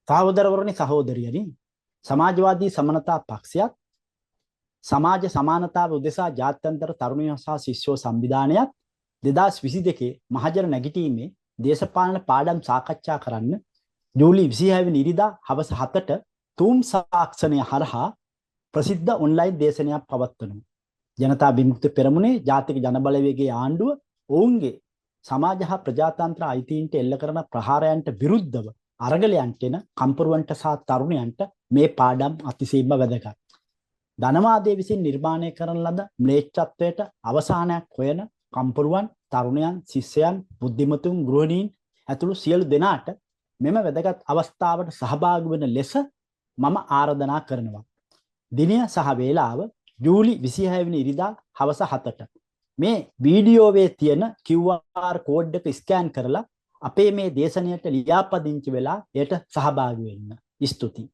සහෝදරවරුනි සහෝදරියනි සමාජවාදී සමනතා පක්ෂයත් සමාජ සමානතාව උදෙසා ජාත්‍යන්තර තරුණයෝ සහ ශිෂ්‍යෝ සංවිධානයත් 2022 මහජන නැගිටීමේ දේශපාලන පාඩම් සාකච්ඡා කරන්න ජූලි 26 වෙනි ඉරිදා හවස 7ට තුම් සාක්ෂණය හරහා ප්‍රසිද්ධ ඔන්ලයින් දේශනයක් පවත්වනවා. ජනතා විමුක්ති පෙරමුණේ ජාතික ජනබලවේගයේ ආණ්ඩුව ඔවුන්ගේ සමාජ හා ප්‍රජාතන්ත්‍ර අයිතීන්ට එල්ල කරන ප්‍රහාරයන්ට විරුද්ධව අරගලයන්ට එන කම්පරුවන්ට සහ තරුණයන්ට මේ පාඩම් අතිශයින්ම වැදගත්. ධනවාදයේ විසින් නිර්මාණය කරන ලද ම්ලේච්ඡත්වයට අවසානයක් හොයන කම්පරුවන්, තරුණයන්, ශිෂ්‍යයන්, බුද්ධිමතුන්, ගෘහණීන් ඇතුළු සියලු දෙනාට මෙම වැදගත් අවස්ථාවට සහභාගී වන ලෙස මම ආරාධනා කරනවා. දිනය සහ වේලාව ජූලි 26 වෙනි ඉරිදා හවස 7ට. මේ වීඩියෝවේ තියෙන QR කෝඩ් එක ස්කෑන් කරලා අපේ මේ දේශනයට ලියාපදිංචි වෙලා එයට සහභාගී වෙන්න. ස්තුතියි.